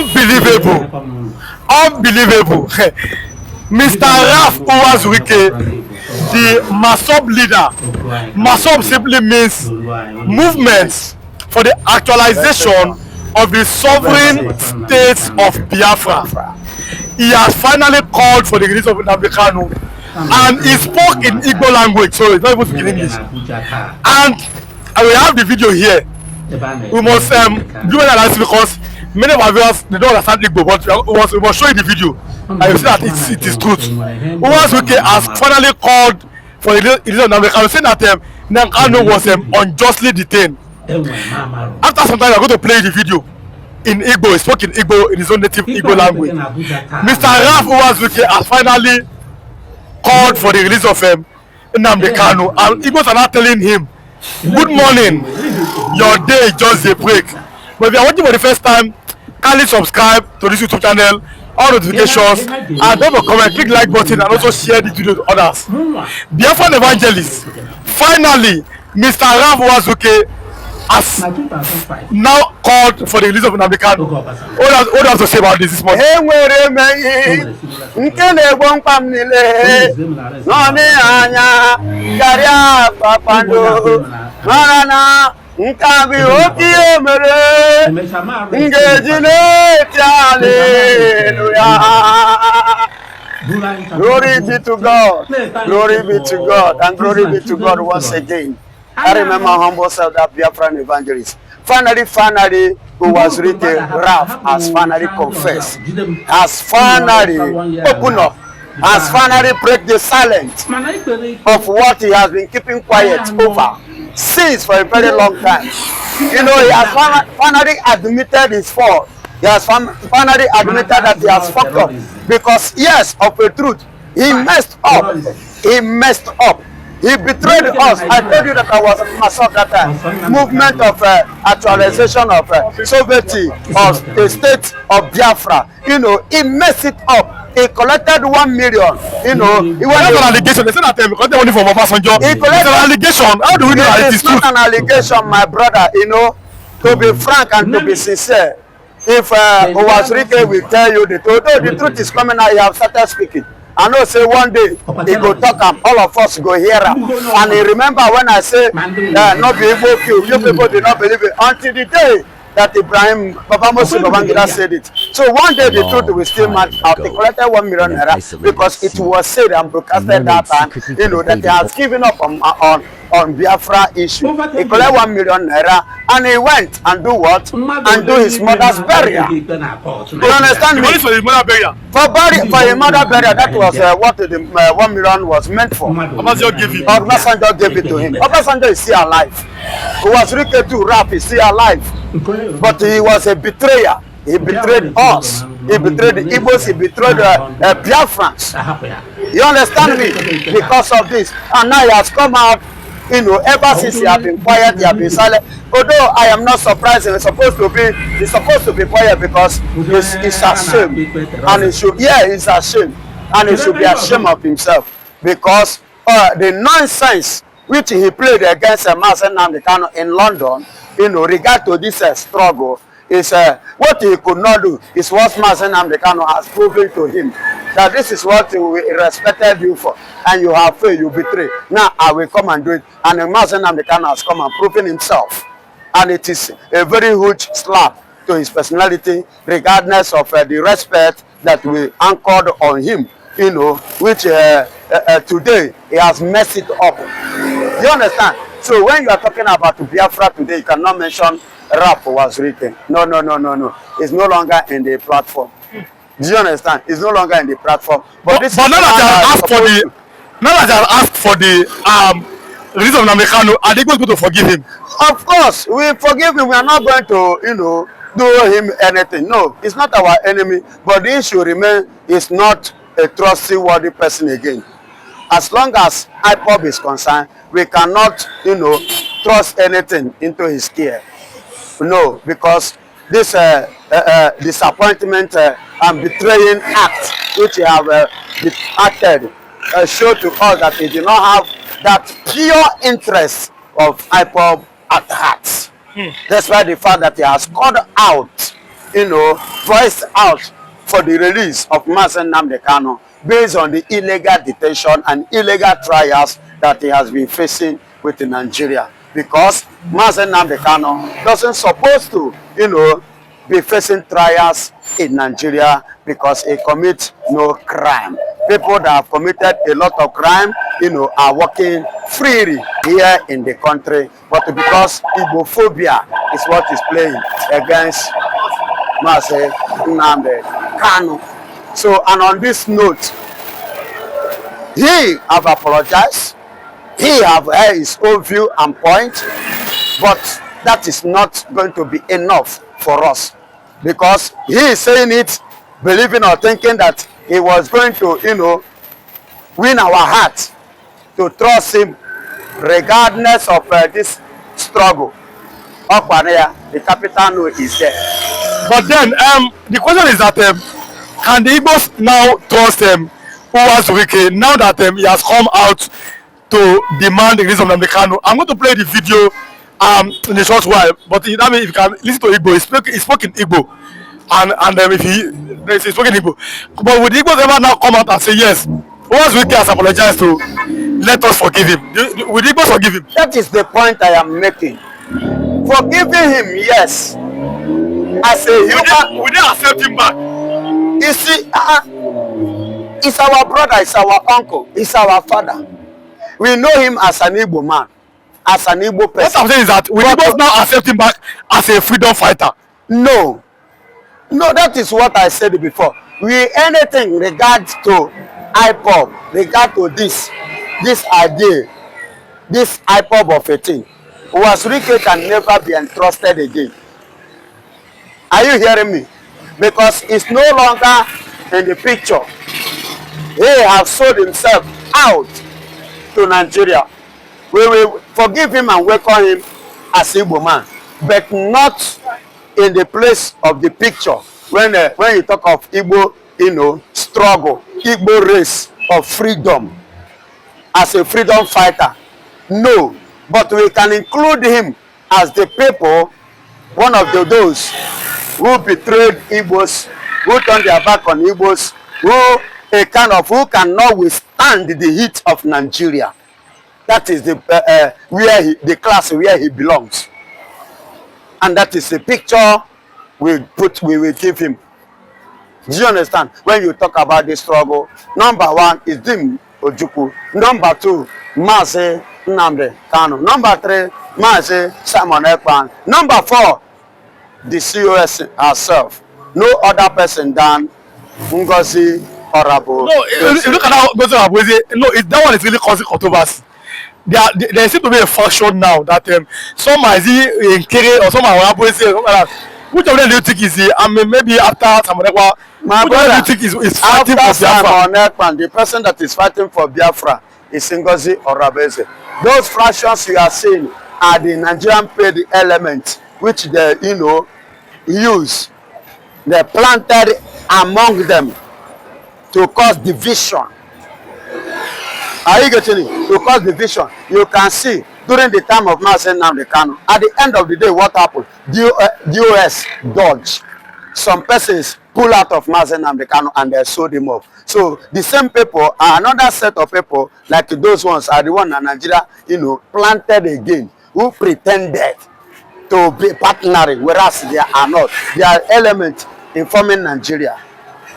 Unbelievable. Unbelievable. Mr. Raf Uwazurike, the Masob leader. Masob simply means movements for the actualization of the sovereign states of Biafra. He has finally called for the release of Nnamdi, and he spoke in Igbo language, so it's not even speaking English. And I will have the video here. We must do an analysis because many of our viewers they don't understand Igbo, but we must show you the video and you see that it is truth. Uwazurike has finally called for the release of Nnamdi, saying that Nnamdi was unjustly detained. After some time, we are going to play the video in Igbo. He spoke in Igbo, in his own native Igbo language. Mr. Raf Uwazurike has finally called for the release of Nnamdi, and Igbos are now telling him, good morning, your day is just a break. But if you are watching for the first time, kindly subscribe to this YouTube channel, all notifications, and don't forget comment, click like button, and also share this video to others. Biafran evangelist, finally, Mr. Raf Uwazurike has now called for the release of Nnamdi. What do you have to say about this morning? Nkabi okiye mere ngejile hallelujah. Glory be to God, glory be to God, and glory be to God once again. I remember humble self that Biafran evangelist. Finally, Uwazurike Raf has finally confessed, has finally opened up, has finally break the silence of what he has been keeping quiet over since for a very long time. You know, he has finally admitted his fault. He has finally admitted that he has fucked up. Because yes, of the truth, he messed up. He messed up. He betrayed us. I told you that I was myself that time. Movement of actualization of sovereignty of the state of Biafra. You know, he messed it up. He collected 1 million. You know, he went an allegation. They said that because they only for Obasanjo. It's an allegation. How do we know that it is true? It's not an allegation, my brother. You know, to be frank and to be sincere. If Uwazurike will tell you the truth, the truth is coming out. You have started speaking. I know say one day he go talk and all of us go hear him. And he remember when I say not be able to, you people did not believe it until the day that Ibrahim Babangida said it. So one day the truth will still match out. They collected 1 million naira because it was said and broadcasted that time, you know, that he has given up on Biafra issue. He collected 1 million naira and he went and do what? And do his mother's burial. You understand me? For his mother burial. For his mother burial, that was what the 1 million was meant for. Obasanjo gave it. Obasanjo gave it to him. Obasanjo is still alive. Uwazurike too, Raf is still alive. But he was a betrayer. He betrayed us. He betrayed the Igbos. He betrayed Biafrans. You understand me? Because of this. And now he has come out, you know, ever since he has been quiet, he has been silent. Although I am not surprised, he's supposed to be quiet because he's ashamed. And he should, yeah, he's ashamed. And he should be ashamed of himself. Because the nonsense which he played against Nnamdi in London, you know, regard to this struggle, is what he could not do is what Nnamdi has proven to him. That this is what he respected you for, and you have failed, you betray. Now I will come and do it. And Nnamdi has come and proven himself. And it is a very huge slap to his personality, regardless of the respect that we anchored on him, you know, which today he has messed it up. You understand? So when you are talking about Biafra today, you cannot mention Raf Uwazurike. No. It's no longer in the platform. Do you understand? It's no longer in the platform. But now that I asked for the release of Nnamdi, are they going to forgive him? Of course, we forgive him. We are not going to, you know, do him anything. No, it's not our enemy. But the issue remains is not a trustworthy person again. As long as IPOB is concerned, we cannot, you know, trust anything into his care. No, because this disappointment and betraying act which he have acted show to us that he did not have that pure interest of IPOB at heart. That's why the fact that he has called out voiced out for the release of Nnamdi Kanu based on the illegal detention and illegal trials that he has been facing with Nigeria. Because Nnamdi Kanu doesn't supposed to, be facing trials in Nigeria because he commits no crime. People that have committed a lot of crime, are walking freely here in the country. But because Igbophobia is what is playing against Nnamdi Kanu. So, and on this note, he have apologized. He have his own view and point, but that is not going to be enough for us, because he is saying it, believing or thinking that he was going to, win our heart to trust him, regardless of this struggle. The capital no is there. But then, the question is that can the Igbos now trust Uwazurike now that he has come out to demand the release of Nnamdi Kanu? I'm going to play the video in a short while, but I mean, if you can listen to Igbo, he spoke in Igbo, and if he spoke in Igbo. But would the Igbos ever now come out and say yes, Uwazurike has apologized to let us forgive him? Would the Igbos forgive him? That is the point I am making. Forgiving him, yes. As a human, would they accept him back? you see, it's our brother, it's our uncle, it's our father. We know him as an Igbo man, as an Igbo person. What I'm saying is that will Igbos now accept him back as a freedom fighter? No. No, that is what I said before. We anything regards to IPOB, regard to this idea, this IPOB of a thing, Uwazurike can never be entrusted again. Are you hearing me? Because it's no longer in the picture. He has sold himself out to Nigeria. We will forgive him and welcome him as Igbo man, but not in the place of the picture when you talk of Igbo, struggle, Igbo race of freedom as a freedom fighter. No, but we can include him as the people, one of those who betrayed Igbos, who turned their back on Igbos, who cannot withstand the heat of Nigeria. That is the class where he belongs, and that is the picture we will give him. Do you understand? When you talk about the struggle, number one is Dim Ojukwu. Number two, Mazi Nnamdi Kanu. Number three, Mazi Simon Ekpan. Number four, the COS herself. No other person than Ngozi Orabo. No, if you look at how Ngozi Orabo, that one is really causing controversy. There seems to be a faction now that some are in Kere or some are Orabo, which of them do you think is I mean, maybe after Samonekwa, my brother, do you think is fighting for Biafra? The person that is fighting for Biafra is Ngozi Orabo. Those fractions you are seeing are the Nigerian paid elements which they use. They planted among them to cause division. Are you getting it? To cause division. You can see during the time of Nnamdi Kanu, at the end of the day, what happened? DOS dodge. Some persons pull out of Nnamdi Kanu and they sold him off. So the same people, another set of people, like those ones, are the ones in Nigeria, planted again, who pretended to be partnering, whereas they are not. They are elements informing Nigeria,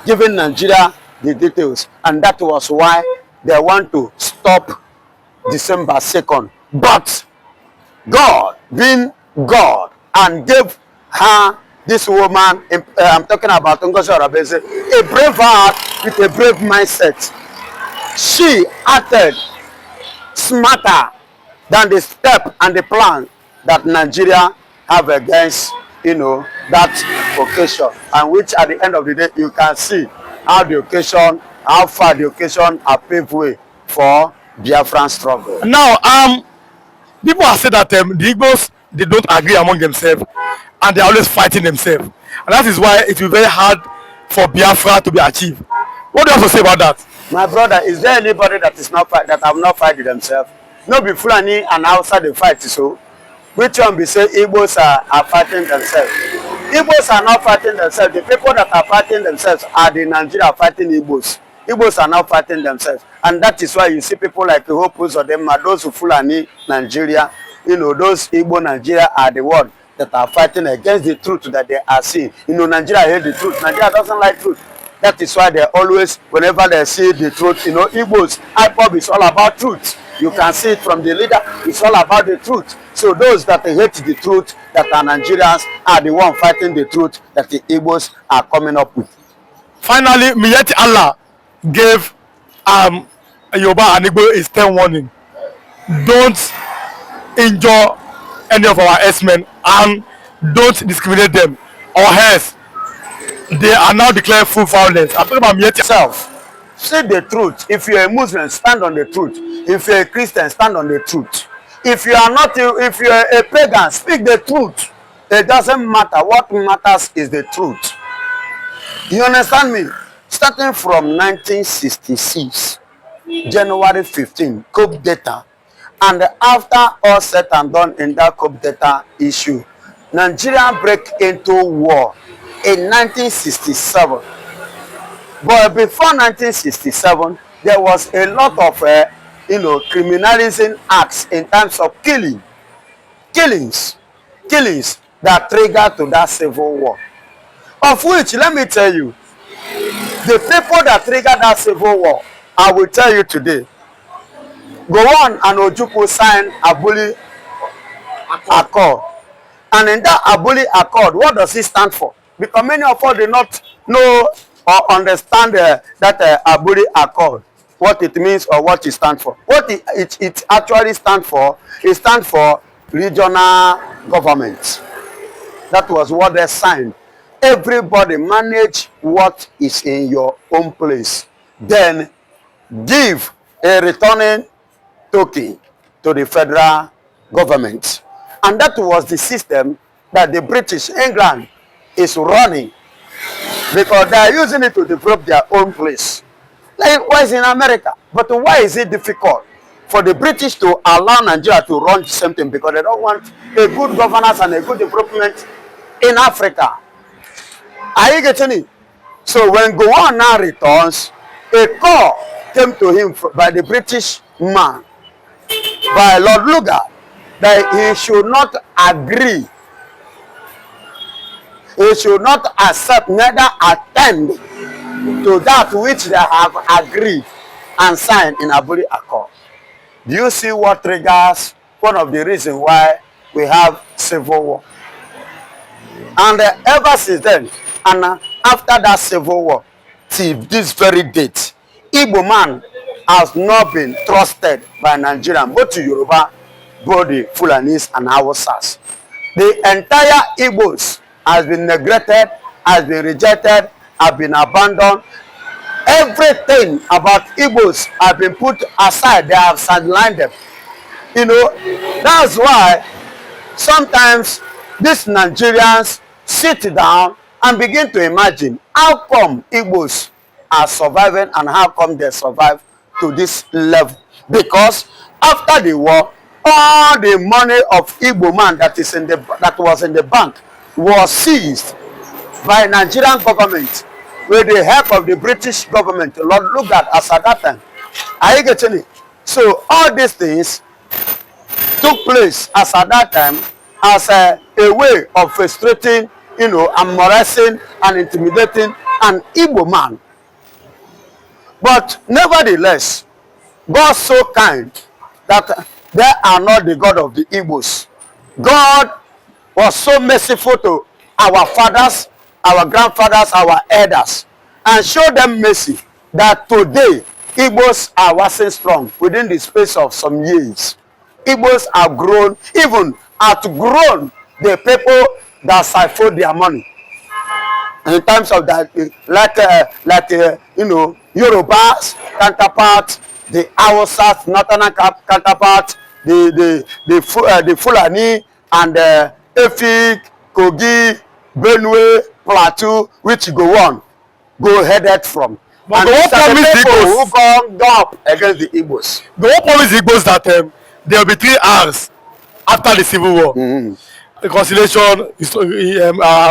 giving Nigeria the details, and that was why they want to stop December 2nd. But God, being God, and gave her, this woman, I'm talking about Ngozi Orabo, a brave heart with a brave mindset. She acted smarter than the step and the plan that Nigeria have against, that occasion, and which at the end of the day, you can see how far the occasion are paved way for Biafran struggle. Now, people have said that the Igbos, they don't agree among themselves, and they're always fighting themselves, and that is why it will be very hard for Biafra to be achieved. What do you have to say about that? My brother, is there anybody that is not that have not fighting themselves? No, be Fulani and outside the fight. So, which one be say Igbos are fighting themselves? Igbos are not fighting themselves. The people that are fighting themselves are the Nigeria fighting Igbos. Igbos are not fighting themselves. And that is why you see people like Hope Uzodinma, those who Fulani Nigeria, you know, those Igbo Nigeria are the ones that are fighting against the truth that they are seeing. You know, Nigeria hates the truth. Nigeria doesn't like truth. That is why they always, whenever they see the truth, you know, Igbos, IPOB is all about truth. You can see it from the leader. It's all about the truth. So those that hate the truth, that are Nigerians, are the ones fighting the truth that the Igbos are coming up with. Finally, Miyeti Allah gave Yoruba and Igbo a stern warning. Don't injure any of our S-men and don't discriminate them, or else they are now declaring full violence. I'm talking about Miyeti Self. Say the truth. If you're a Muslim, stand on the truth. If you're a Christian, stand on the truth. If you are not, if you're a pagan, speak the truth. It doesn't matter. What matters is the truth. You understand me? Starting from 1966, January 15, coup d'etat, and after all said and done in that coup d'etat issue, Nigeria break into war in 1967. But before 1967, there was a lot of, you know, criminalizing acts in terms of killings that triggered to that civil war. Of which, let me tell you, the people that triggered that civil war, I will tell you today. Gowon and Ojukwu signed Abuli Accord. And in that Abuli Accord, what does it stand for? Because many of us do not know or understand that Abuli Accord, what it means or what it stands for. What it actually stands for, it stands for regional governments. That was what they signed. Everybody manage what is in your own place. Then give a returning token to the federal government. And that was the system that the British England is running, because they are using it to develop their own place. Likewise in America. But why is it difficult for the British to allow Nigeria to run the same thing? Because they don't want a good governance and a good development in Africa. Are you getting it? So when Gowon now returns, a call came to him by the British man, by Lord Lugard, that he should not agree, he should not accept, neither attend to that which they have agreed and signed in Abuli Accord. Do you see what triggers one of the reasons why we have civil war? And ever since then, and after that civil war, till this very date, Igbo man has not been trusted by Nigerians, both to Yoruba, both the Fulanis and Hausas. The entire Igbos has been neglected, has been rejected, has been abandoned. Everything about Igbos has been put aside. They have sidelined them. You know, that's why sometimes these Nigerians sit down and begin to imagine how come Igbos are surviving and how come they survive to this level. Because after the war, all the money of Igbo man that was in the bank was seized by Nigerian government with the help of the British government. Lord Lugard as at that time. Are you getting it? So all these things took place as at that time as a way of frustrating, you know, and harassing and intimidating an Igbo man. But nevertheless, God so kind that they are not the God of the Igbos. God was so merciful to our fathers, our grandfathers, our elders, and showed them mercy that today Igbos are waxing strong within the space of some years. Igbos have grown, even outgrown the people that siphon their money. In terms of that, you know, Yoruba's counterpart, the Hausas, northern counterpart, the Fulani, and Efik, Kogi, Benue, Plateau, which go headed from. But and the one promise the Igbos who go up against the Igbos. The one promise the Igbos that there will be 3 hours after the civil war. Mm-hmm. reconciliation,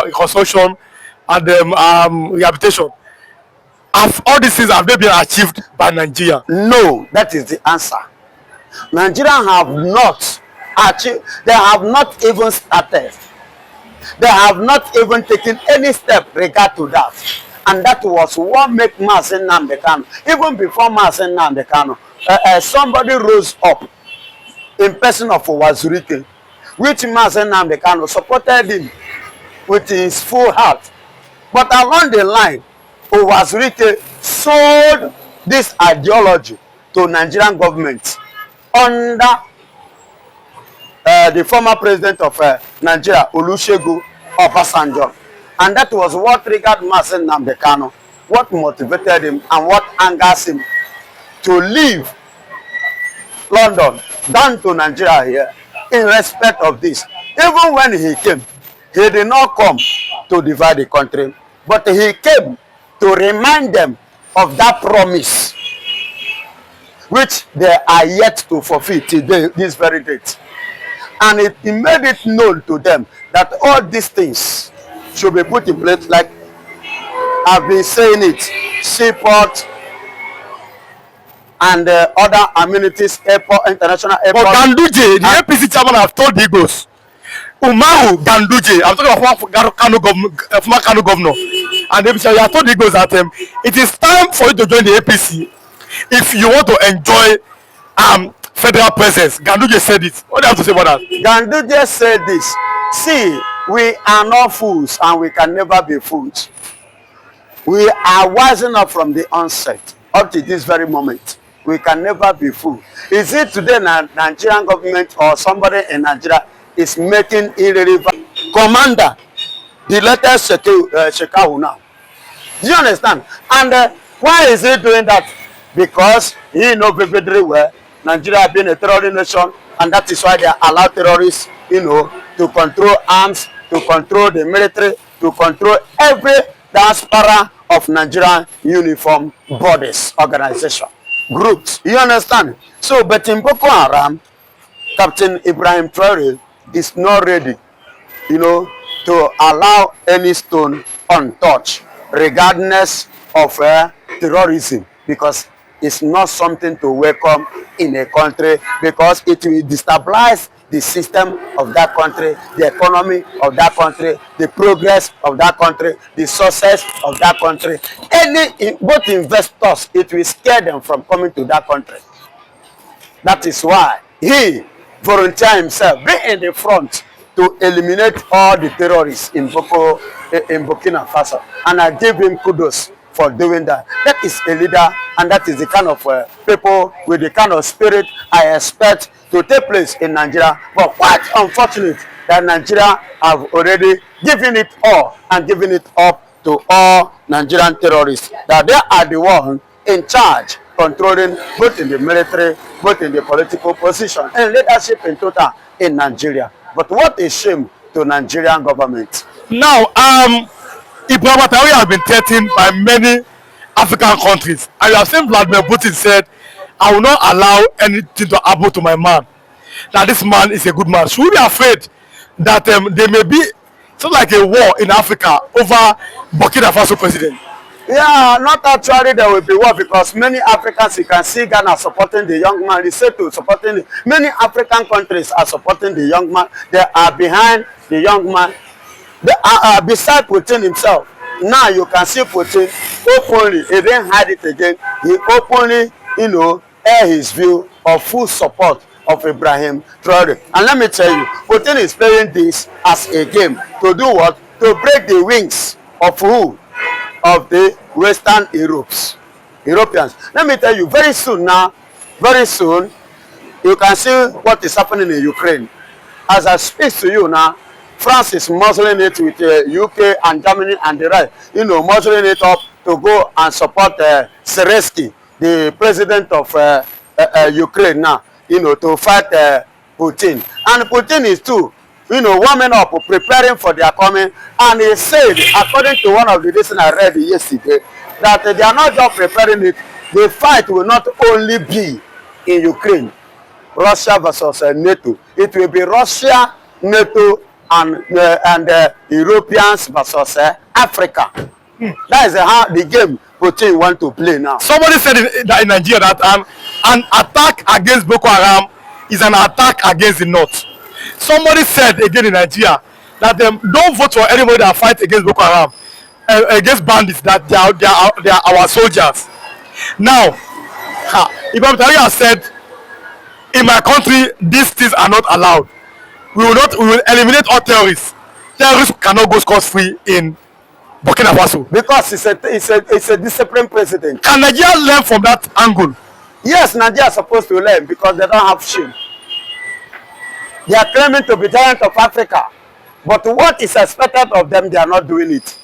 reconstruction, and rehabilitation. Have all these things have they been achieved by Nigeria? No, that is the answer. Nigeria have not achieved. They have not even started. They have not even taken any step regard to that. And that was what made Nnamdi Kanu. Even before Nnamdi Kanu, somebody rose up in person of Uwazurike, which Nnamdi Kanu supported him with his full heart. But along the line, Uwazurike sold this ideology to Nigerian government under the former president of Nigeria, Olusegun Obasanjo. And that was what triggered Nnamdi Kanu, what motivated him and what angers him to leave London down to Nigeria here in respect of this. Even when he came, he did not come to divide the country, but he came to remind them of that promise which they are yet to fulfill today, this very date. And he made it known to them that all these things should be put in place, like I've been saying it, seaport and other amenities, airport, international airport. But Ganduje, the APC chairman, have told the Igbos, Umaru Ganduje, I'm talking about former Kanu governor, and the APC, have told the Igbos that it is time for you to join the APC if you want to enjoy federal presence. Ganduje said it. What do you have to say about that? Ganduje said this. See, we are not fools and we can never be fools. We are wise enough from the onset up to this very moment. We can never be fools. Is it today Nigerian government or somebody in Nigeria is making irrelevant commander the latest Shekau now? Do you understand? And why is he doing that? Because he knows vividly well Nigeria being a terrorist nation, and that is why they allow terrorists, to control arms, to control the military, to control every diaspora of Nigerian uniform bodies, organization, groups. You understand? So, but in Boko Haram, Captain Ibrahim Traore is not ready, to allow any stone untouched, regardless of terrorism, because it's not something to welcome in a country, because it will destabilize the system of that country, the economy of that country, the progress of that country, the success of that country. Both investors, it will scare them from coming to that country. That is why he volunteered himself, be in the front to eliminate all the terrorists in Burkina Faso. And I give him kudos for doing that. That is a leader, and that is the kind of people with the kind of spirit I expect to take place in Nigeria. But quite unfortunate that Nigeria have already given it all and given it up to all Nigerian terrorists. That they are the one in charge, controlling both in the military, both in the political position and leadership in total in Nigeria. But what a shame to Nigerian government. Now, Ibrahim Traore has been threatened by many African countries. And you have seen Vladimir Putin said, I will not allow anything to happen to my man. That this man is a good man. Should we be afraid that there may be sort of like a war in Africa over Burkina Faso president? Yeah, not actually there will be war, because many Africans, you can see Ghana supporting the young man, Lesotho supporting many African countries are supporting the young man. They are behind the young man. They are beside Putin himself. Now you can see Putin openly, he didn't hide it again. He openly, air his view of full support of Ibrahim Traore. And let me tell you, Putin is playing this as a game to do what? To break the wings of who? Of the Western Europeans. Let me tell you, very soon, you can see what is happening in Ukraine. As I speak to you now, France is muzzling it with UK and Germany and the rest, muzzling it up to go and support Zelensky, the president of Ukraine now, to fight Putin. And Putin is too, warming up, preparing for their coming. And he said, according to one of the lessons I read yesterday, that they are not just preparing it, the fight will not only be in Ukraine, Russia versus NATO. It will be Russia, NATO, and Europeans versus Africa. That is how the game Putin want to play now. Somebody said that in Nigeria that an attack against Boko Haram is an attack against the North. Somebody said again in Nigeria that don't vote for anybody that fight against Boko Haram, against bandits, that they are our soldiers. Now, Ibn Tariq said, in my country, these things are not allowed. We will eliminate all terrorists. Terrorists cannot go scot-free in Burkina Faso. Because it's a disciplined president. Can Nigeria learn from that angle? Yes, Nigeria is supposed to learn because they don't have shame. They are claiming to be giant of Africa. But what is expected of them, they are not doing it.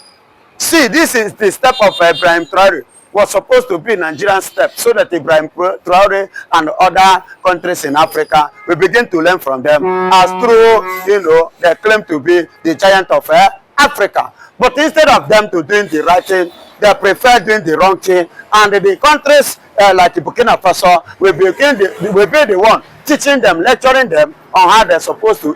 See, this is the step of Ibrahim Traore. Was supposed to be Nigerian step so that Ibrahim Traore and other countries in Africa will begin to learn from them as through, they claim to be the giant of Africa. But instead of them to doing the right thing, they prefer doing the wrong thing. And the countries like Burkina Faso will be the one teaching them, lecturing them on how they're supposed to,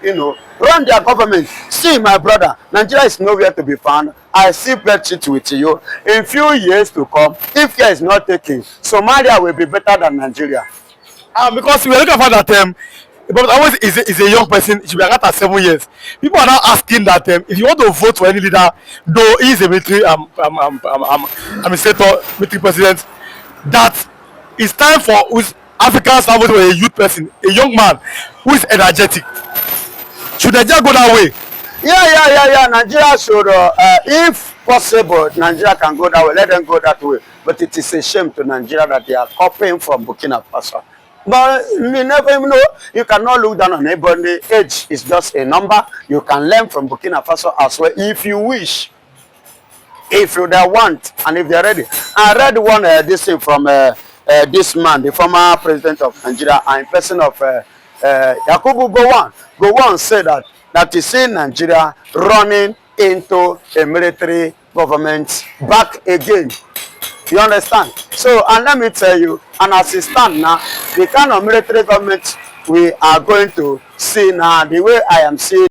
run their government. See, my brother, Nigeria is nowhere to be found. I see bedsheet with you. In few years to come, if care is not taken, Somalia will be better than Nigeria. Because we are looking for that but always is a young person, he should be at 7 years. People are now asking that if you want to vote for any leader, though he is a military administrator, military president, that it's time for Africans to vote for a youth person, a young man who is energetic. Should Nigeria go that way? Yeah. Nigeria should, if possible, Nigeria can go that way. Let them go that way. But it is a shame to Nigeria that they are copying from Burkina Faso. But we never even know. You cannot look down on anybody. Age is just a number. You can learn from Burkina Faso as well if you wish. If you want and if they're ready. I read one this thing from this man, the former president of Nigeria, and person of Yakubu Gowon said that is in Nigeria running into a military government back again. You understand? So, and let me tell you, and as it stands now, the kind of military government we are going to see now, the way I am seeing